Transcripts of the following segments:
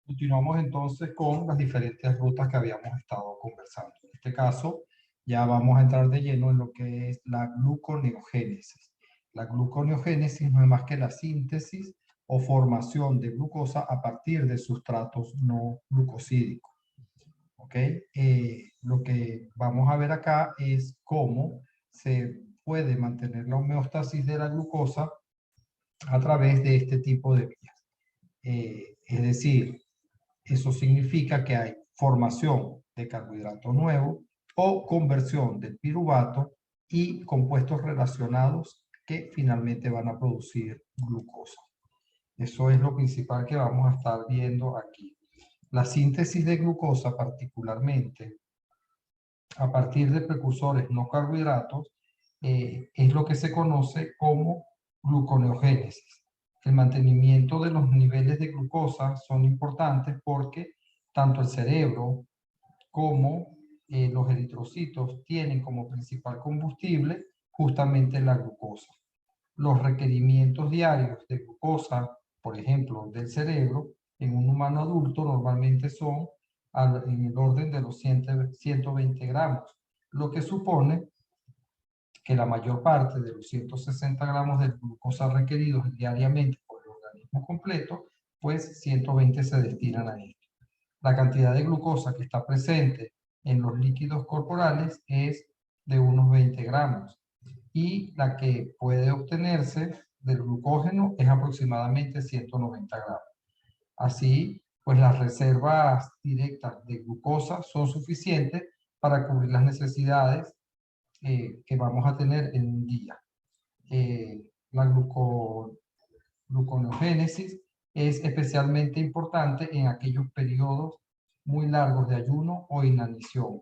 Continuamos entonces con las diferentes rutas que habíamos estado conversando. En este caso, ya vamos a entrar de lleno en lo que es la gluconeogénesis. La gluconeogénesis no es más que la síntesis o formación de glucosa a partir de sustratos no glucosídicos. ¿Ok? Lo que vamos a ver acá es cómo se puede mantener la homeostasis de la glucosa a través de este tipo de vías. Es decir, eso significa que hay formación de carbohidrato nuevo o conversión del piruvato y compuestos relacionados que finalmente van a producir glucosa. Eso es lo principal que vamos a estar viendo aquí. La síntesis de glucosa, particularmente a partir de precursores no carbohidratos, es lo que se conoce como gluconeogénesis. El mantenimiento de los niveles de glucosa son importantes porque tanto el cerebro como los eritrocitos tienen como principal combustible justamente la glucosa. Los requerimientos diarios de glucosa, por ejemplo, del cerebro, en un humano adulto normalmente son en el orden de los 120 gramos, lo que supone que la mayor parte de los 160 gramos de glucosa requeridos diariamente por el organismo completo, pues 120 se destinan a esto. La cantidad de glucosa que está presente en los líquidos corporales es de unos 20 gramos y la que puede obtenerse del glucógeno es aproximadamente 190 gramos. Así, pues las reservas directas de glucosa son suficientes para cubrir las necesidades que vamos a tener en un día. La gluconeogénesis es especialmente importante en aquellos periodos muy largos de ayuno o inanición,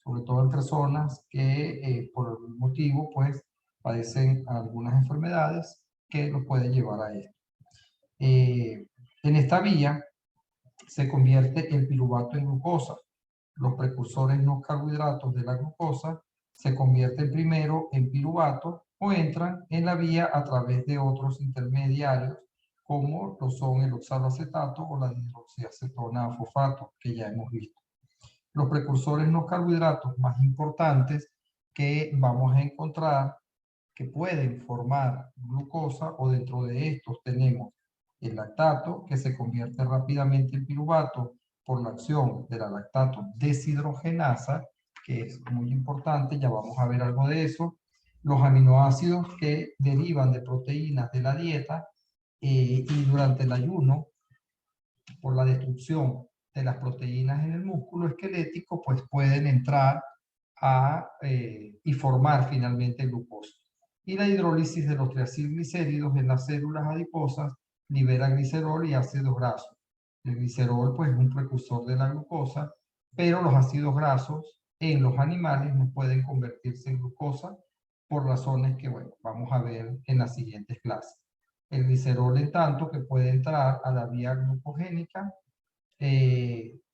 sobre todo en personas que por algún motivo pues padecen algunas enfermedades que los pueden llevar a esto. En esta vía se convierte el piruvato en glucosa. Los precursores no carbohidratos de la glucosa se convierten primero en piruvato o entran en la vía a través de otros intermediarios como lo son el oxaloacetato o la dihidroxiacetona fosfato que ya hemos visto. Los precursores no carbohidratos más importantes que vamos a encontrar que pueden formar glucosa, o dentro de estos tenemos el lactato, que se convierte rápidamente en piruvato por la acción de la lactato deshidrogenasa, que es muy importante, ya vamos a ver algo de eso. Los aminoácidos que derivan de proteínas de la dieta y durante el ayuno, por la destrucción de las proteínas en el músculo esquelético, pues pueden entrar y formar finalmente glucosa. Y la hidrólisis de los triacilglicéridos en las células adiposas libera glicerol y ácidos grasos. El glicerol pues es un precursor de la glucosa, pero los ácidos grasos en los animales no pueden convertirse en glucosa por razones que, bueno, vamos a ver en las siguientes clases. El glicerol, en tanto, que puede entrar a la vía glucogénica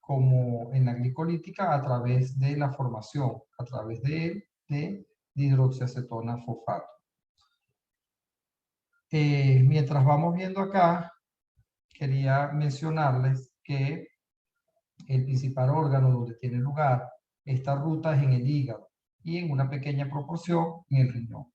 como en la glicolítica a través de la formación, a través de hidroxiacetona fosfato. Mientras vamos viendo acá, quería mencionarles que el principal órgano donde tiene lugar esta ruta es en el hígado y en una pequeña proporción en el riñón.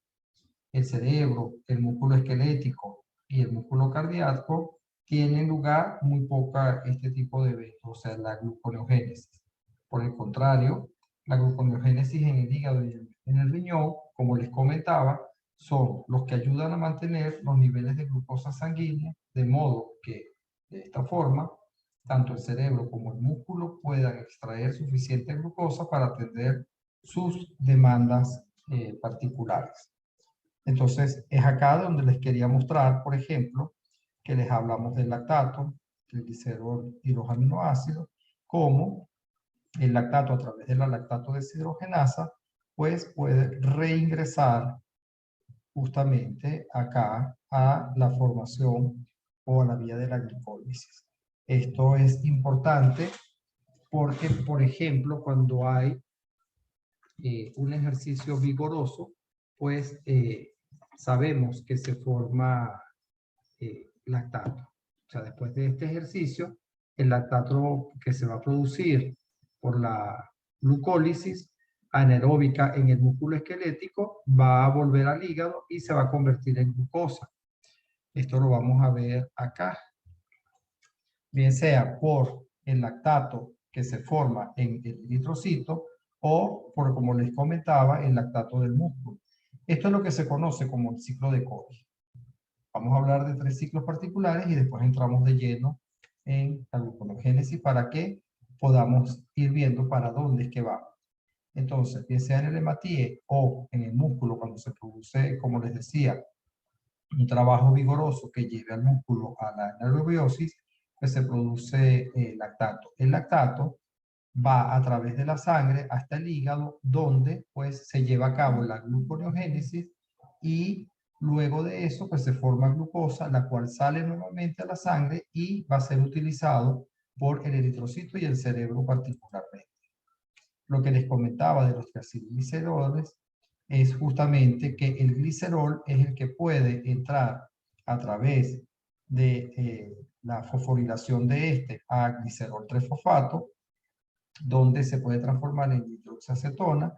El cerebro, el músculo esquelético y el músculo cardíaco tienen lugar muy poca este tipo de eventos, o sea, la gluconeogénesis. Por el contrario, la gluconeogénesis en el hígado y en el riñón, como les comentaba, son los que ayudan a mantener los niveles de glucosa sanguínea, de modo que, de esta forma, tanto el cerebro como el músculo puedan extraer suficiente glucosa para atender sus demandas particulares. Entonces, es acá donde les quería mostrar, por ejemplo, que les hablamos del lactato, del glicerol y los aminoácidos, cómo el lactato a través de la lactato deshidrogenasa, pues puede reingresar justamente acá a la formación o a la vía de la glicólisis. Esto es importante porque, por ejemplo, cuando hay un ejercicio vigoroso, pues sabemos que se forma lactato. O sea, después de este ejercicio, el lactato que se va a producir por la glucólisis anaeróbica en el músculo esquelético va a volver al hígado y se va a convertir en glucosa. Esto lo vamos a ver acá. Bien sea por el lactato que se forma en el eritrocito o por, como les comentaba, el lactato del músculo. Esto es lo que se conoce como el ciclo de Cori. Vamos a hablar de 3 ciclos particulares y después entramos de lleno en la gluconeogénesis para que podamos ir viendo para dónde es que vamos. Entonces, bien sea en el hematíe o en el músculo, cuando se produce, como les decía, un trabajo vigoroso que lleve al músculo a la anaerobiosis, pues se produce lactato. El lactato va a través de la sangre hasta el hígado, donde pues se lleva a cabo la gluconeogénesis y luego de eso pues se forma glucosa, la cual sale nuevamente a la sangre y va a ser utilizado por el eritrocito y el cerebro particularmente. Lo que les comentaba de los triacilgliceroles es justamente que el glicerol es el que puede entrar a través de la fosforilación de este a glicerol 3-fosfato, donde se puede transformar en hidroxiacetona,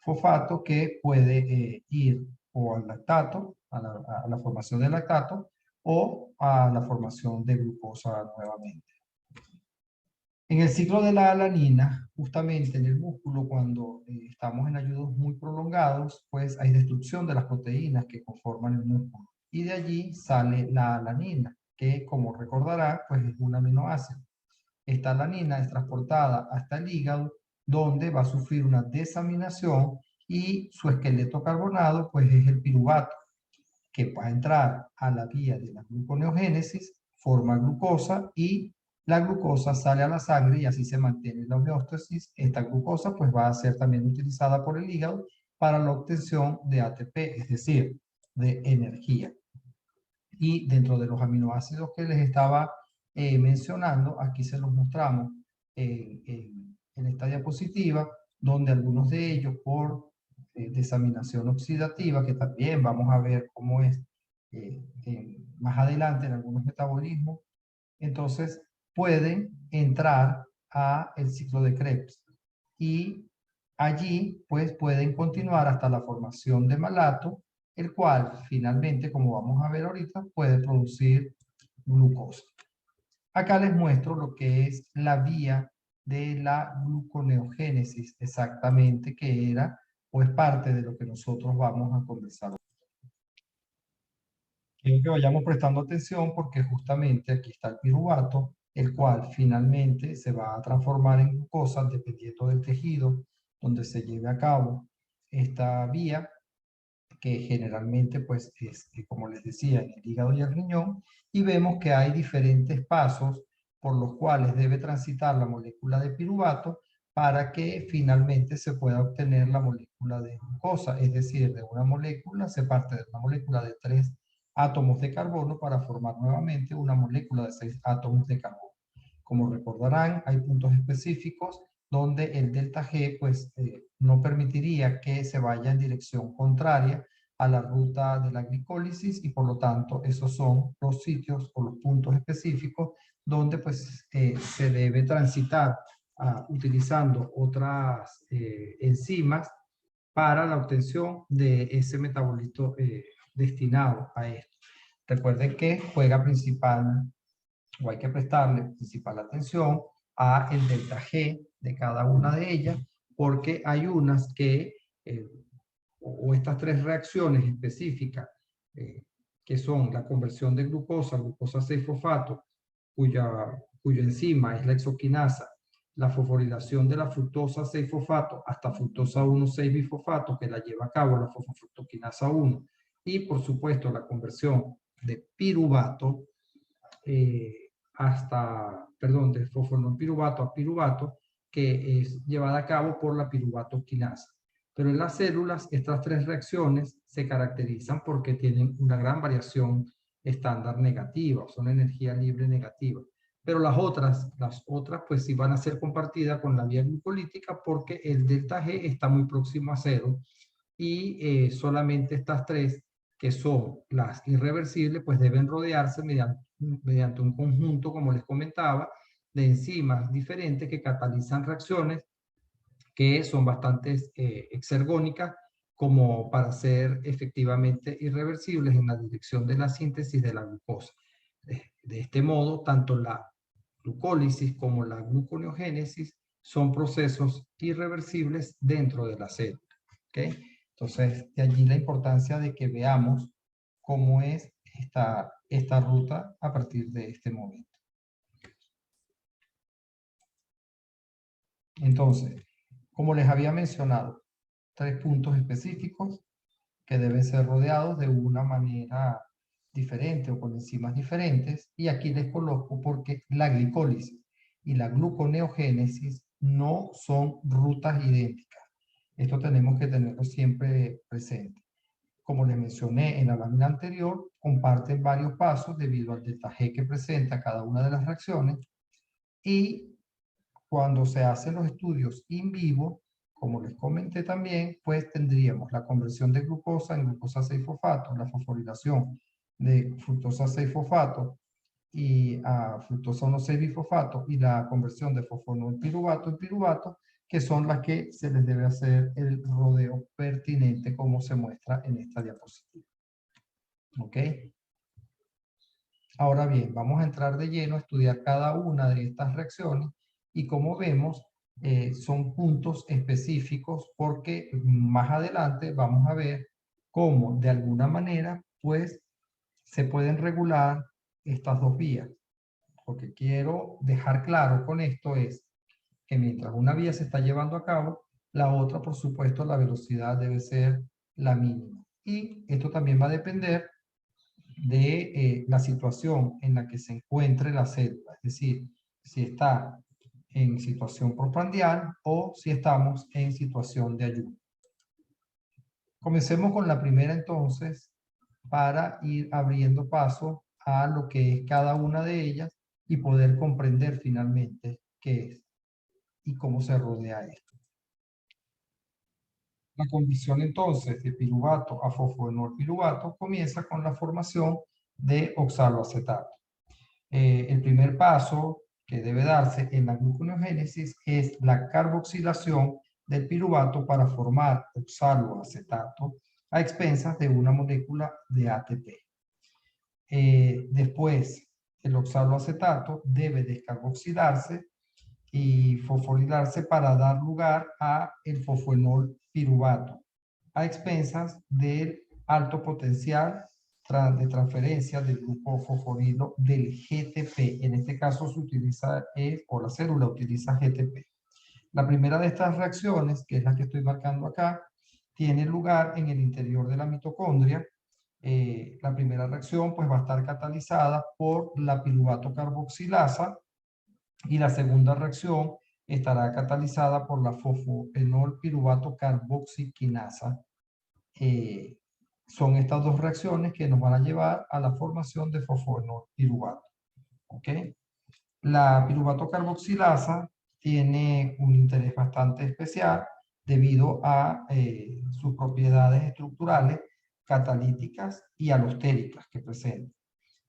fosfato que puede ir o al lactato, a la formación del lactato, o a la formación de glucosa nuevamente. En el ciclo de la alanina, justamente en el músculo, cuando estamos en ayunos muy prolongados, pues hay destrucción de las proteínas que conforman el músculo. Y de allí sale la alanina, que como recordará, pues es un aminoácido. Esta alanina es transportada hasta el hígado, donde va a sufrir una desaminación y su esqueleto carbonado, pues es el piruvato, que va a entrar a la vía de la gluconeogénesis, forma glucosa y la glucosa sale a la sangre y así se mantiene la homeostasis. Esta glucosa pues va a ser también utilizada por el hígado para la obtención de ATP, es decir, de energía. Y dentro de los aminoácidos que les estaba mencionando, aquí se los mostramos en esta diapositiva, donde algunos de ellos por desaminación oxidativa, que también vamos a ver cómo es más adelante en algunos metabolismos, entonces pueden entrar a el ciclo de Krebs y allí pues pueden continuar hasta la formación de malato, el cual finalmente, como vamos a ver ahorita, puede producir glucosa. Acá les muestro lo que es la vía de la gluconeogénesis exactamente, que era o es parte de lo que nosotros vamos a conversar. Quiero que vayamos prestando atención porque justamente aquí está el piruvato, el cual finalmente se va a transformar en glucosa dependiendo del tejido donde se lleve a cabo esta vía, que generalmente pues es, como les decía, en el hígado y el riñón, y vemos que hay diferentes pasos por los cuales debe transitar la molécula de piruvato para que finalmente se pueda obtener la molécula de glucosa, es decir, de una molécula se parte de una molécula de 3 átomos de carbono para formar nuevamente una molécula de 6 átomos de carbono. Como recordarán, hay puntos específicos donde el delta G pues, no permitiría que se vaya en dirección contraria a la ruta de la glicólisis y por lo tanto esos son los sitios o los puntos específicos donde pues, se debe transitar utilizando otras enzimas para la obtención de ese metabolito destinado a esto. Recuerden que juega principal o hay que prestarle principal atención a el delta G de cada una de ellas, porque hay unas que, o estas 3 reacciones específicas, que son la conversión de glucosa a glucosa 6-fosfato, cuyo enzima es la exoquinasa, la fosforilación de la fructosa 6-fosfato hasta fructosa 1,6-bifosfato, que la lleva a cabo la fosfofructoquinasa 1, y por supuesto la conversión de piruvato, de fosfononpiruvato a piruvato, que es llevada a cabo por la piruvatoquinasa. Pero en las células, estas 3 reacciones se caracterizan porque tienen una gran variación estándar negativa, son energía libre negativa. Pero las otras pues sí van a ser compartidas con la vía glucolítica porque el delta G está muy próximo a 0 y solamente estas 3, que son las irreversibles, pues deben rodearse mediante un conjunto, como les comentaba, de enzimas diferentes que catalizan reacciones que son bastante exergónicas como para ser efectivamente irreversibles en la dirección de la síntesis de la glucosa. De este modo, tanto la glucólisis como la gluconeogénesis son procesos irreversibles dentro de la célula. ¿Okay? Entonces, de allí la importancia de que veamos cómo es esta ruta a partir de este momento. Entonces, como les había mencionado, 3 puntos específicos que deben ser rodeados de una manera diferente o con enzimas diferentes. Y aquí les coloco porque la glicólisis y la gluconeogénesis no son rutas idénticas. Esto tenemos que tenerlo siempre presente. Como les mencioné en la lámina anterior, comparten varios pasos debido al delta G que presenta cada una de las reacciones. Y cuando se hacen los estudios in vivo, como les comenté también, pues tendríamos la conversión de glucosa en glucosa 6-fosfato, la fosforilación de fructosa 6-fosfato y a fructosa 1,6-bifosfato y la conversión de fosfonol piruvato en piruvato, que son las que se les debe hacer el rodeo pertinente como se muestra en esta diapositiva. ¿Ok? Ahora bien, vamos a entrar de lleno a estudiar cada una de estas reacciones y como vemos, son puntos específicos porque más adelante vamos a ver cómo de alguna manera pues se pueden regular estas dos vías. Lo que quiero dejar claro con esto es que mientras una vía se está llevando a cabo, la otra, por supuesto, la velocidad debe ser la mínima. Y esto también va a depender de la situación en la que se encuentre la célula, es decir, si está en situación postprandial o si estamos en situación de ayuno. Comencemos con la primera entonces para ir abriendo paso a lo que es cada una de ellas y poder comprender finalmente qué es y cómo se rodea esto. La conversión entonces de piruvato a fosfonolpiruvato comienza con la formación de oxaloacetato. El primer paso que debe darse en la gluconeogénesis es la carboxilación del piruvato para formar oxaloacetato a expensas de una molécula de ATP. Después, el oxaloacetato debe descarboxilarse y fosforilarse para dar lugar a el fosfonol piruvato a expensas del alto potencial de transferencia del grupo fosforilo del GTP. En este caso se utiliza, o la célula utiliza GTP. La primera de estas reacciones, que es la que estoy marcando acá, tiene lugar en el interior de la mitocondria. La primera reacción pues va a estar catalizada por la piruvato carboxilasa y la segunda reacción estará catalizada por la fosfoenol piruvato carboxiquinasa. Son estas dos reacciones que nos van a llevar a la formación de fosfonol piruvato. ¿Ok? La piruvato carboxilasa tiene un interés bastante especial debido a sus propiedades estructurales, catalíticas y alostéricas que presenta.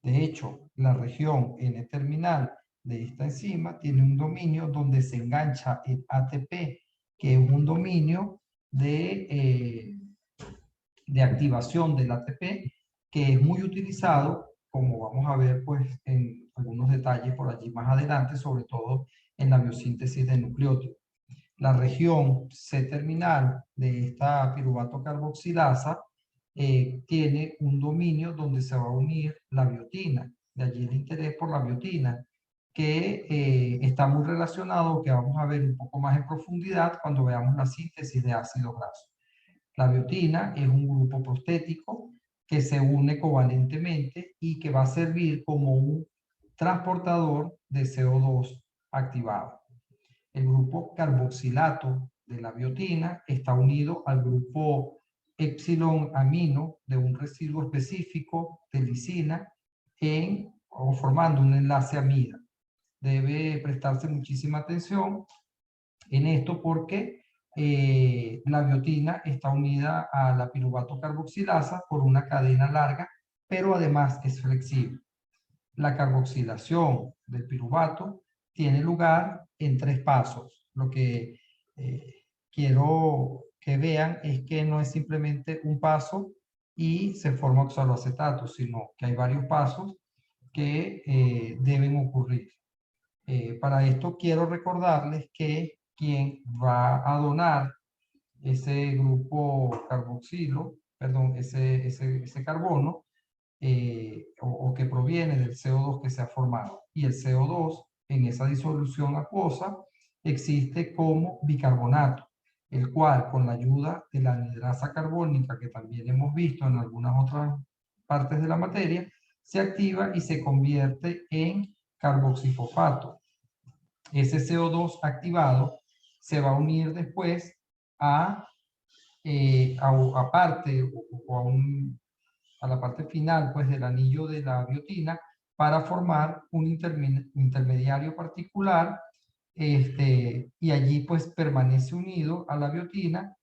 De hecho, la región N-terminal de esta enzima tiene un dominio donde se engancha el ATP, que es un dominio de activación del ATP, que es muy utilizado, como vamos a ver pues en algunos detalles por allí más adelante, sobre todo en la biosíntesis de nucleótidos. La región C-terminal de esta piruvato carboxilasa tiene un dominio donde se va a unir la biotina, de allí el interés por la biotina, que está muy relacionado, que vamos a ver un poco más en profundidad cuando veamos la síntesis de ácidos grasos. La biotina es un grupo prostético que se une covalentemente y que va a servir como un transportador de CO2 activado. El grupo carboxilato de la biotina está unido al grupo epsilon amino de un residuo específico de lisina o formando un enlace amida. Debe prestarse muchísima atención en esto porque la biotina está unida a la piruvato carboxilasa por una cadena larga, pero además es flexible. La carboxilación del piruvato tiene lugar en 3 pasos. Lo que quiero que vean es que no es simplemente un paso y se forma oxaloacetato, sino que hay varios pasos que deben ocurrir. Para esto quiero recordarles que quien va a donar ese grupo carboxilo, perdón, ese carbono, o que proviene del CO2 que se ha formado. Y el CO2 en esa disolución acuosa existe como bicarbonato, el cual con la ayuda de la anhidrasa carbónica, que también hemos visto en algunas otras partes de la materia, se activa y se convierte en carboxifosfato. Ese CO2 activado se va a unir después a parte o a la parte final pues, del anillo de la biotina para formar un intermediario particular y allí pues permanece unido a la biotina,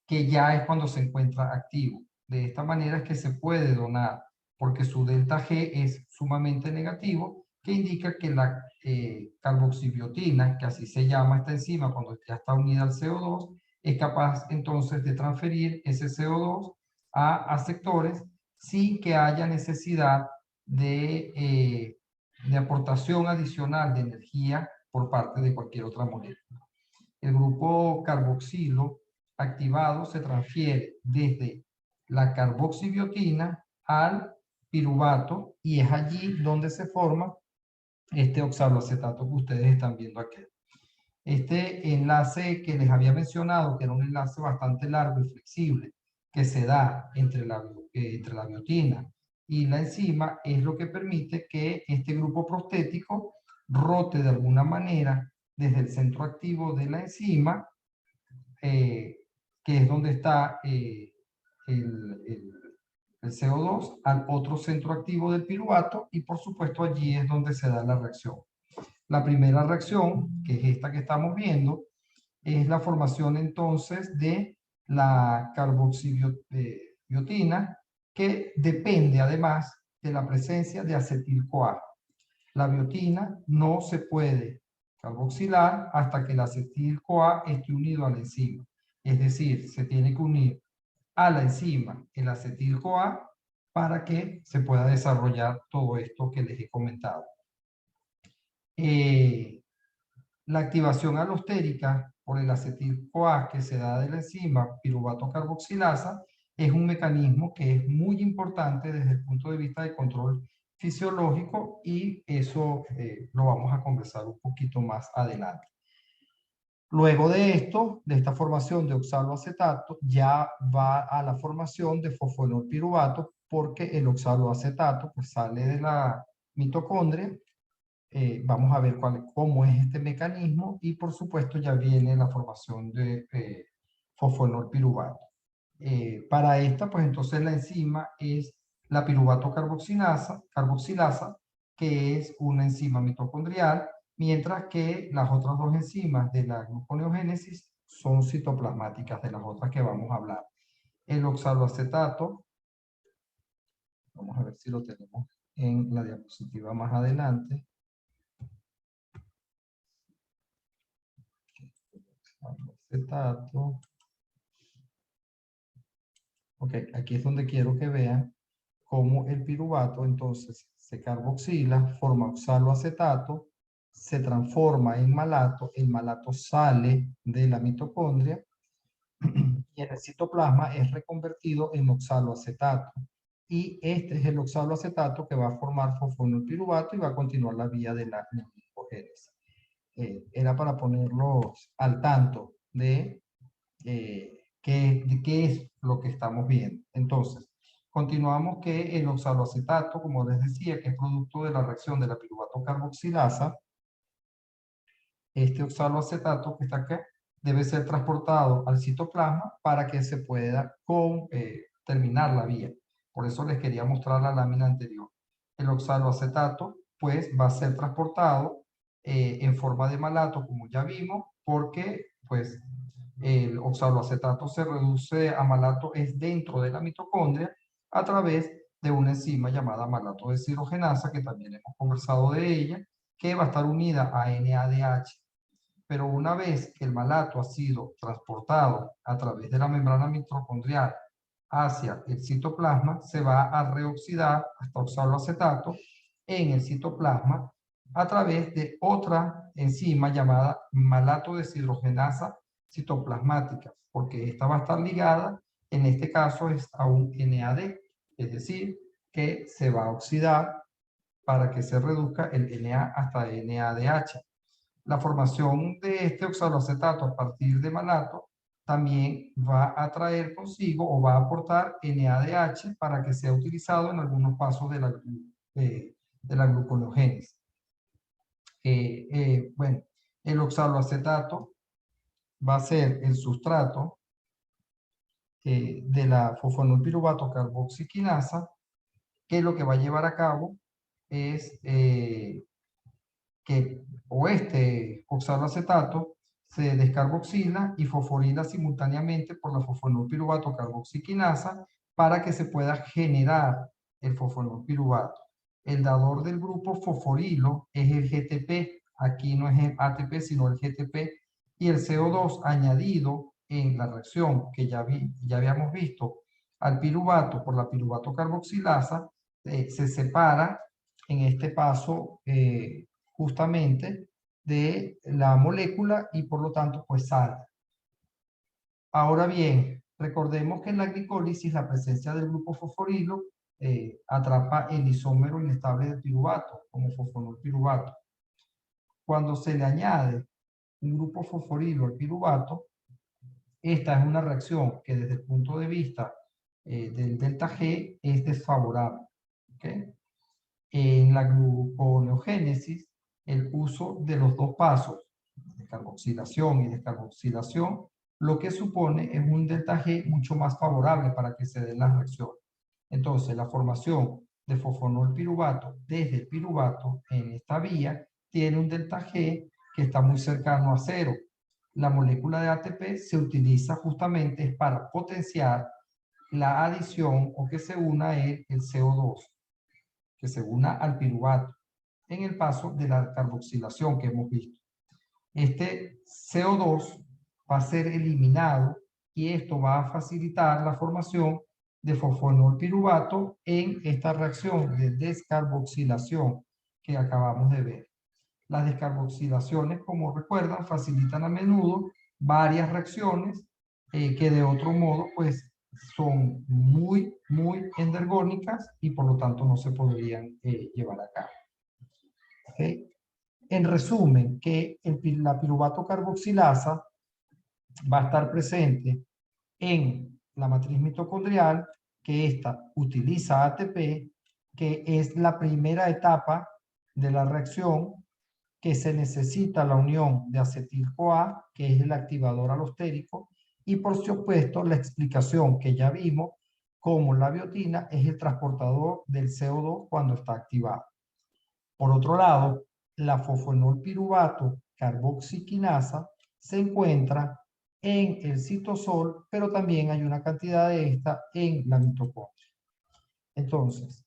que ya es cuando se encuentra activo. De esta manera es que se puede donar, porque su delta G es sumamente negativo, que indica que la carboxibiotina, que así se llama esta enzima cuando ya está unida al CO2, es capaz entonces de transferir ese CO2 a sectores sin que haya necesidad de aportación adicional de energía por parte de cualquier otra molécula. El grupo carboxilo activado se transfiere desde la carboxibiotina al piruvato y es allí donde se forma este oxaloacetato que ustedes están viendo aquí. Este enlace que les había mencionado, que era un enlace bastante largo y flexible, que se da entre la biotina y la enzima, es lo que permite que este grupo prostético rote de alguna manera desde el centro activo de la enzima, que es donde está el CO2, al otro centro activo del piruvato, y por supuesto allí es donde se da la reacción. La primera reacción, que es esta que estamos viendo, es la formación entonces de la carboxibiotina, que depende además de la presencia de acetil-CoA. La biotina no se puede carboxilar hasta que el acetil-CoA esté unido a la enzima. Es decir, se tiene que unir a la enzima el acetil-CoA para que se pueda desarrollar todo esto que les he comentado. La activación alostérica por el acetil-CoA que se da de la enzima piruvato carboxilasa es un mecanismo que es muy importante desde el punto de vista de control fisiológico, y eso lo vamos a conversar un poquito más adelante. Luego de esto, de esta formación de oxaloacetato, ya va a la formación de fosfonolpiruvato, porque el oxaloacetato pues, sale de la mitocondria. Vamos a ver cómo es este mecanismo, y por supuesto ya viene la formación de fosfonolpiruvato. Para esta, pues entonces la enzima es la piruvato carboxilasa, que es una enzima mitocondrial, mientras que las otras dos enzimas de la gluconeogénesis son citoplasmáticas, de las otras que vamos a hablar. El oxaloacetato, vamos a ver si lo tenemos en la diapositiva más adelante. Acetato. Ok, aquí es donde quiero que vean cómo el piruvato entonces se carboxila, forma oxaloacetato, se transforma en malato, el malato sale de la mitocondria y en el citoplasma es reconvertido en oxaloacetato. Y este es el oxaloacetato que va a formar fosfonolpiruvato y va a continuar la vía de la glucogénesis. Era para ponerlos al tanto de qué es lo que estamos viendo. Entonces, continuamos que el oxaloacetato, como les decía, que es producto de la reacción de la piruvato carboxilasa, este oxaloacetato que está acá debe ser transportado al citoplasma para que se pueda terminar la vía. Por eso les quería mostrar la lámina anterior. El oxaloacetato pues va a ser transportado en forma de malato, como ya vimos, porque pues el oxaloacetato se reduce a malato es dentro de la mitocondria a través de una enzima llamada malato deshidrogenasa, que también hemos conversado de ella, que va a estar unida a NADH. Pero una vez que el malato ha sido transportado a través de la membrana mitocondrial hacia el citoplasma, se va a reoxidar hasta oxaloacetato en el citoplasma a través de otra enzima llamada malato deshidrogenasa citoplasmática, porque esta va a estar ligada, en este caso es a un NAD, es decir, que se va a oxidar para que se reduzca el Na hasta NADH. La formación de este oxaloacetato a partir de malato también va a traer consigo o va a aportar NADH para que sea utilizado en algunos pasos de la gluconeogénesis. Bueno, el oxaloacetato va a ser el sustrato de la fosfonilpiruvato carboxiquinasa, que lo que va a llevar a cabo es que este oxaloacetato se descarboxila y fosforila simultáneamente por la fosfonilpiruvato carboxiquinasa para que se pueda generar el fosfonilpiruvato. El dador del grupo fosforilo es el GTP, aquí no es el ATP sino el GTP, y el CO2 añadido en la reacción que ya habíamos visto al piruvato por la piruvato carboxilasa se separa en este paso justamente de la molécula y por lo tanto pues sale. Ahora bien, recordemos que en la glicólisis la presencia del grupo fosforilo atrapa el isómero inestable de piruvato como fosfonilpiruvato. Cuando se le añade un grupo fosforilo al piruvato, esta es una reacción que desde el punto de vista del delta G es desfavorable. ¿Okay? En la gluconeogénesis, el uso de los dos pasos, de carboxilación y descarboxilación, lo que supone es un delta G mucho más favorable para que se den las reacciones. Entonces, la formación de fosfonilpiruvato desde el piruvato en esta vía tiene un delta G que está muy cercano a cero. La molécula de ATP se utiliza justamente para potenciar la adición o que se una el CO2, que se una al piruvato en el paso de la carboxilación que hemos visto. Este CO2 va a ser eliminado y esto va a facilitar la formación de fosfonilpiruvato en esta reacción de descarboxilación que acabamos de ver. Las descarboxilaciones, como recuerdan, facilitan a menudo varias reacciones que de otro modo pues son muy endergónicas y por lo tanto no se podrían llevar a cabo. ¿Okay? En resumen, que la piruvato carboxilasa va a estar presente en la matriz mitocondrial, que esta utiliza ATP, que es la primera etapa de la reacción, que se necesita la unión de acetil-CoA, que es el activador alostérico, y por supuesto la explicación que ya vimos, cómo la biotina es el transportador del CO2 cuando está activado. Por otro lado, la fosfonilpiruvato carboxiquinasa se encuentra en el citosol, pero también hay una cantidad de esta en la mitocondria. Entonces,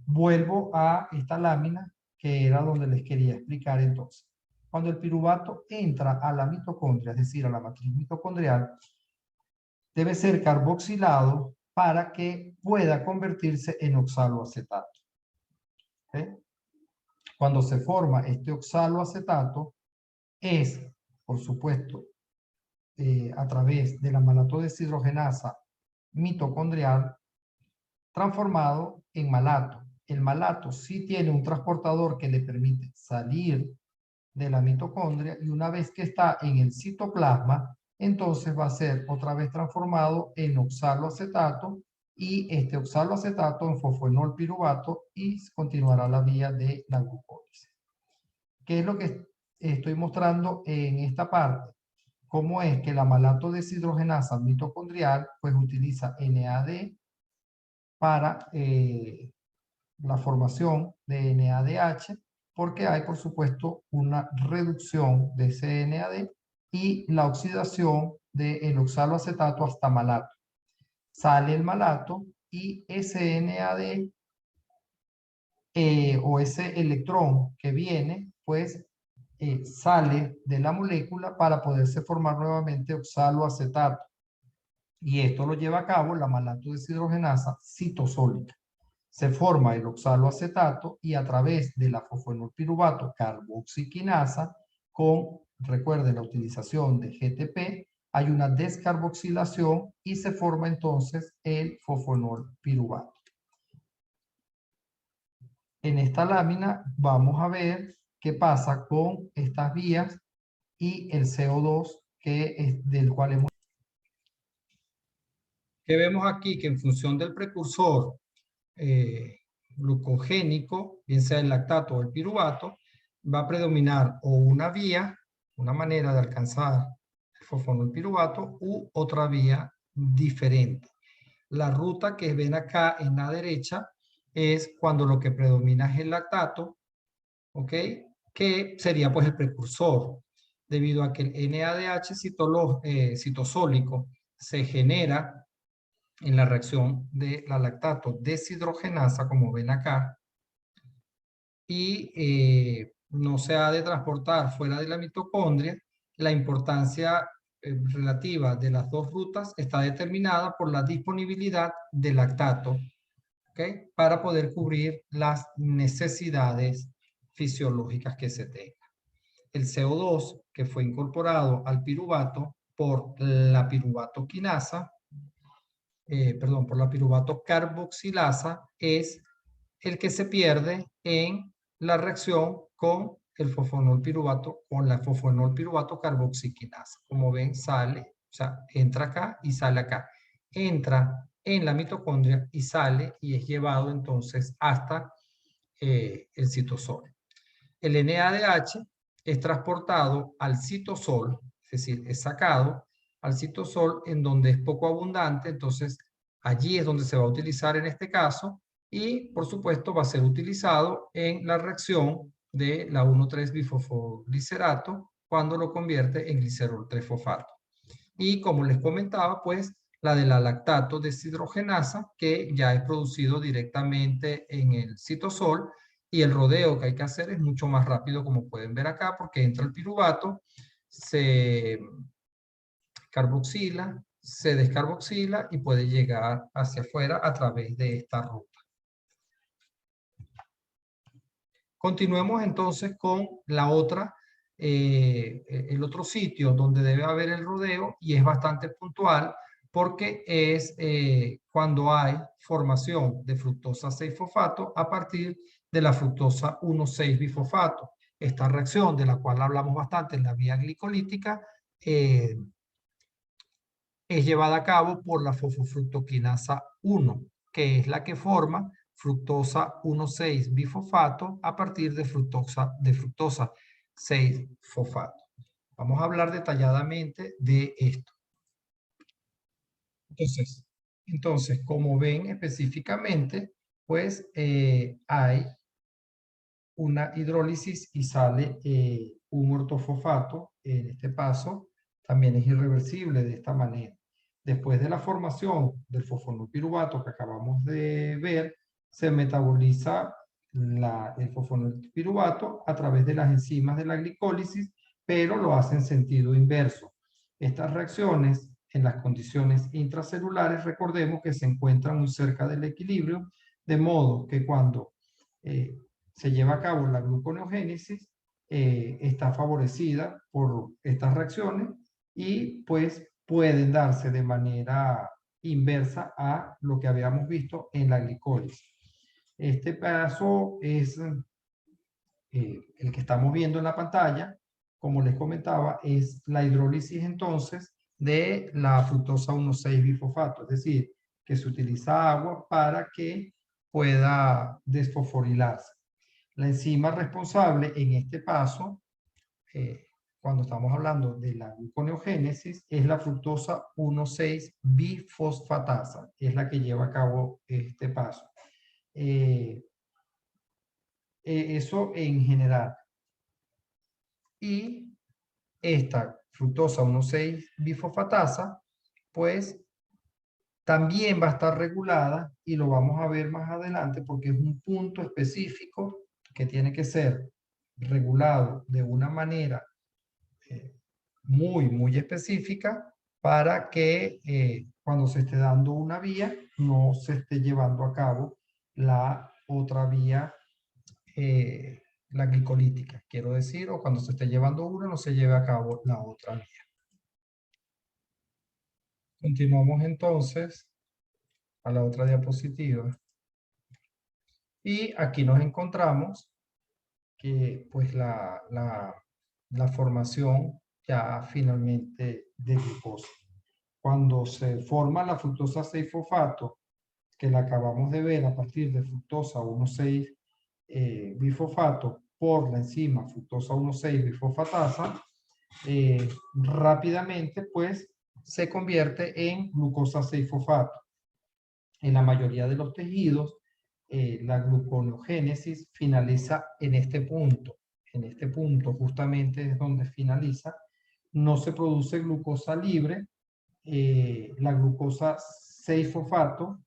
vuelvo a esta lámina que era donde les quería explicar entonces. Cuando el piruvato entra a la mitocondria, es decir, a la matriz mitocondrial, debe ser carboxilado para que pueda convertirse en oxaloacetato. ¿Okay? Cuando se forma este oxaloacetato, es, por supuesto, a través de la malato deshidrogenasa mitocondrial, transformado en malato. El malato sí tiene un transportador que le permite salir de la mitocondria y una vez que está en el citoplasma, entonces va a ser otra vez transformado en oxaloacetato y este oxaloacetato en fosfonilpiruvato y continuará la vía de la glucólisis. ¿Qué es lo que estoy mostrando en esta parte? Cómo es que la malato deshidrogenasa mitocondrial pues utiliza NAD para la formación de NADH, porque hay por supuesto una reducción de ese NAD y la oxidación del oxaloacetato hasta malato. Sale el malato y ese NAD o ese electrón que viene, pues sale de la molécula para poderse formar nuevamente oxaloacetato. Y esto lo lleva a cabo la malato deshidrogenasa citosólica. Se forma el oxaloacetato y a través de la fosfenolpiruvato carboxiquinasa, recuerden la utilización de GTP, hay una descarboxilación y se forma entonces el fosfenolpiruvato. En esta lámina vamos a ver qué pasa con estas vías y el CO2 del cual hemos... Que vemos aquí que en función del precursor glucogénico, bien sea el lactato o el piruvato, va a predominar o una vía, una manera de alcanzar el fosfonolpiruvato, u otra vía diferente. La ruta que ven acá en la derecha es cuando lo que predomina es el lactato, ¿ok? Que sería pues el precursor, debido a que el NADH citosólico se genera en la reacción de la lactato deshidrogenasa, como ven acá, y no se ha de transportar fuera de la mitocondria. La importancia relativa de las dos rutas está determinada por la disponibilidad de lactato, ¿okay? Para poder cubrir las necesidades fisiológicas que se tengan. El CO2 que fue incorporado al piruvato por la piruvato quinasa, por la piruvato carboxilasa, es el que se pierde en la reacción con el fosfonolpiruvato, con la fosfonolpiruvato carboxiquinasa. Como ven, sale, o sea, entra acá y sale acá. Entra en la mitocondria y sale y es llevado entonces hasta el citosol. El NADH es transportado al citosol, es decir, es sacado al citosol en donde es poco abundante, entonces allí es donde se va a utilizar en este caso y por supuesto va a ser utilizado en la reacción de la 1,3-bifosfoglicerato cuando lo convierte en glicerol 3-fosfato. Y como les comentaba, pues la de la lactato deshidrogenasa, que ya es producido directamente en el citosol, y el rodeo que hay que hacer es mucho más rápido, como pueden ver acá, porque entra el piruvato, se carboxila, se descarboxila y puede llegar hacia afuera a través de esta ruta. Continuemos entonces con la otra, el otro sitio donde debe haber el rodeo, y es bastante puntual porque es cuando hay formación de fructosa 6-fosfato a partir de la fructosa 1,6-bifosfato. Esta reacción, de la cual hablamos bastante en la vía glicolítica, es llevada a cabo por la fosfofructoquinasa 1, que es la que forma fructosa 1,6-bifosfato a partir de fructosa 6-fosfato. Vamos a hablar detalladamente de esto. Entonces, como ven específicamente, pues hay una hidrólisis y sale un ortofosfato. En este paso también es irreversible de esta manera. Después de la formación del fosfonolpiruvato que acabamos de ver, se metaboliza el fosfonolpiruvato a través de las enzimas de la glicólisis, pero lo hace en sentido inverso. Estas reacciones en las condiciones intracelulares, recordemos que se encuentran muy cerca del equilibrio, de modo que cuando se lleva a cabo la gluconeogénesis, está favorecida por estas reacciones y pues pueden darse de manera inversa a lo que habíamos visto en la glicólisis. Este paso es el que estamos viendo en la pantalla. Como les comentaba, es la hidrólisis entonces de la fructosa 1,6-bifosfato, es decir, que se utiliza agua para que pueda desfosforilarse. La enzima responsable en este paso, cuando estamos hablando de la gluconeogénesis, es la fructosa 1,6-bifosfatasa, es la que lleva a cabo este paso. Eso en general. Y esta fructosa 1,6-bifosfatasa, pues también va a estar regulada y lo vamos a ver más adelante porque es un punto específico que tiene que ser regulado de una manera muy específica para que cuando se esté dando una vía no se esté llevando a cabo la otra vía, la glicolítica, quiero decir, o cuando se esté llevando una no se lleve a cabo la otra vía. Continuamos entonces a la otra diapositiva. Y aquí nos encontramos que pues la formación ya finalmente de glucosa. Cuando se forma la fructosa 6-fosfato, que la acabamos de ver a partir de fructosa 1,6 bifosfato por la enzima fructosa 1,6 bifosfatasa, rápidamente pues se convierte en glucosa 6-fosfato. En la mayoría de los tejidos, la gluconeogénesis finaliza en este punto. En este punto justamente es donde finaliza. No se produce glucosa libre. La glucosa 6-fosfato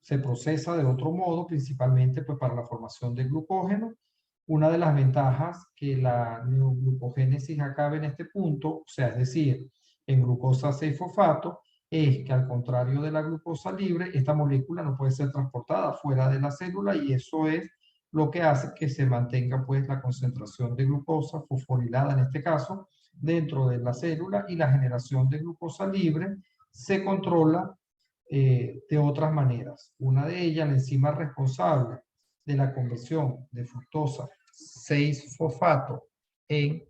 se procesa de otro modo, principalmente pues, para la formación de glucógeno. Una de las ventajas que la neoglucogénesis acabe en este punto, o sea, es decir, en glucosa 6-fosfato, es que al contrario de la glucosa libre, esta molécula no puede ser transportada fuera de la célula y eso es lo que hace que se mantenga pues la concentración de glucosa fosforilada en este caso dentro de la célula y la generación de glucosa libre se controla de otras maneras. Una de ellas, la enzima responsable de la conversión de fructosa 6-fosfato en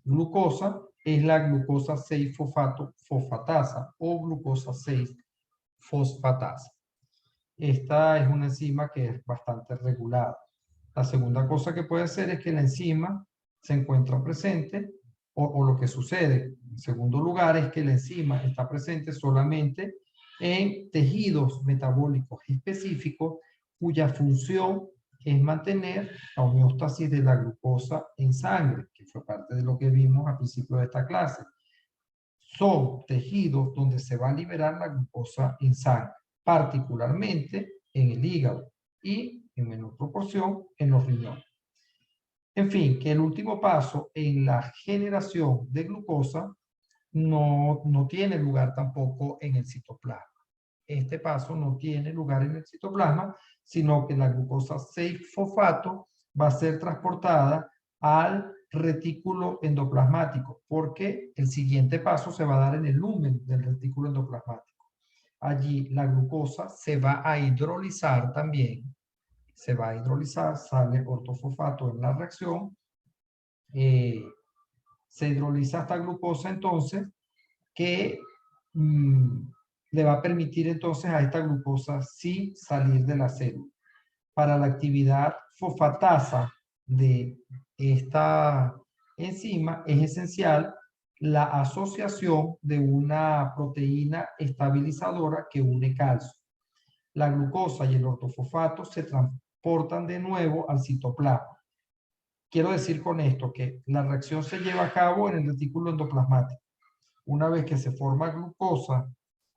glucosa, es la glucosa 6-fosfato fosfatasa o glucosa 6-fosfatasa. Esta es una enzima que es bastante regulada. La segunda cosa que puede hacer es que la enzima se encuentra presente o lo que sucede, en segundo lugar, es que la enzima está presente solamente en tejidos metabólicos específicos cuya función es mantener la homeostasis de la glucosa en sangre, que fue parte de lo que vimos al principio de esta clase. Son tejidos donde se va a liberar la glucosa en sangre, particularmente en el hígado y en menor proporción en los riñones. En fin, que el último paso en la generación de glucosa no tiene lugar tampoco en el citoplasma. Este paso no tiene lugar en el citoplasma, sino que la glucosa 6-fosfato va a ser transportada al retículo endoplasmático, porque el siguiente paso se va a dar en el lumen del retículo endoplasmático. Allí la glucosa se va a hidrolizar también, se va a hidrolizar, sale ortofosfato en la reacción, se hidroliza esta glucosa entonces, que le va a permitir entonces a esta glucosa sí salir de la célula. Para la actividad fosfatasa de esta enzima es esencial la asociación de una proteína estabilizadora que une calcio. La glucosa y el ortofosfato se transportan de nuevo al citoplasma. Quiero decir con esto que la reacción se lleva a cabo en el retículo endoplasmático. Una vez que se forma glucosa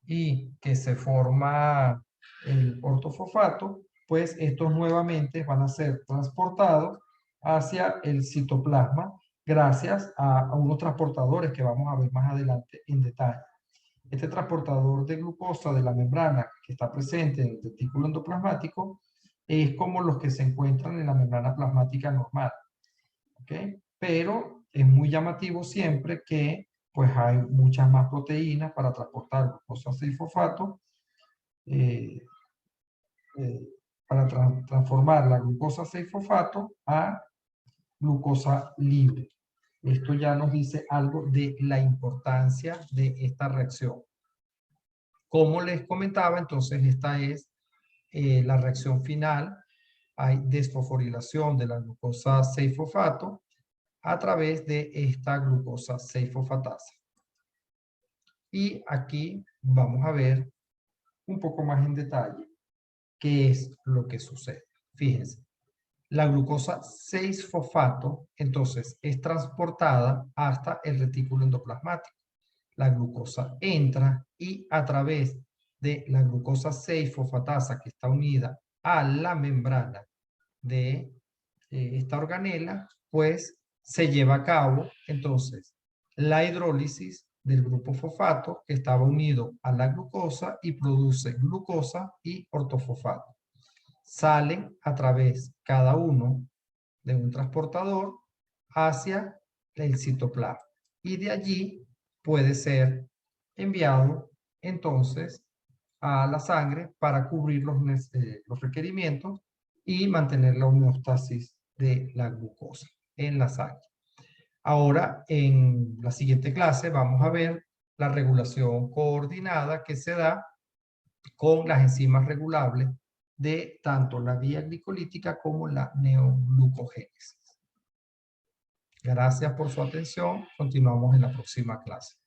y que se forma el ortofosfato, pues estos nuevamente van a ser transportados hacia el citoplasma gracias a unos transportadores que vamos a ver más adelante en detalle. Este transportador de glucosa de la membrana que está presente en el retículo endoplasmático es como los que se encuentran en la membrana plasmática normal. ¿Okay? Pero es muy llamativo siempre que pues hay muchas más proteínas para transportar glucosa 6-fosfato para transformar la glucosa 6-fosfato a glucosa libre. Esto ya nos dice algo de la importancia de esta reacción. Como les comentaba, entonces esta es la reacción final. Hay desfosforilación de la glucosa 6-fosfato a través de esta glucosa 6-fosfatasa. Y aquí vamos a ver un poco más en detalle qué es lo que sucede. Fíjense, la glucosa 6-fosfato entonces es transportada hasta el retículo endoplasmático. la glucosa entra y a través de la glucosa 6-fosfatasa que está unida a la membrana de esta organela, pues se lleva a cabo entonces la hidrólisis del grupo fosfato que estaba unido a la glucosa y produce glucosa y ortofosfato. Salen a través cada uno de un transportador hacia el citoplasma y de allí puede ser enviado entonces a la sangre para cubrir los requerimientos y mantener la homeostasis de la glucosa en la sangre. Ahora, en la siguiente clase vamos a ver la regulación coordinada que se da con las enzimas regulables de tanto la vía glicolítica como la neoglucogénesis. Gracias por su atención. Continuamos en la próxima clase.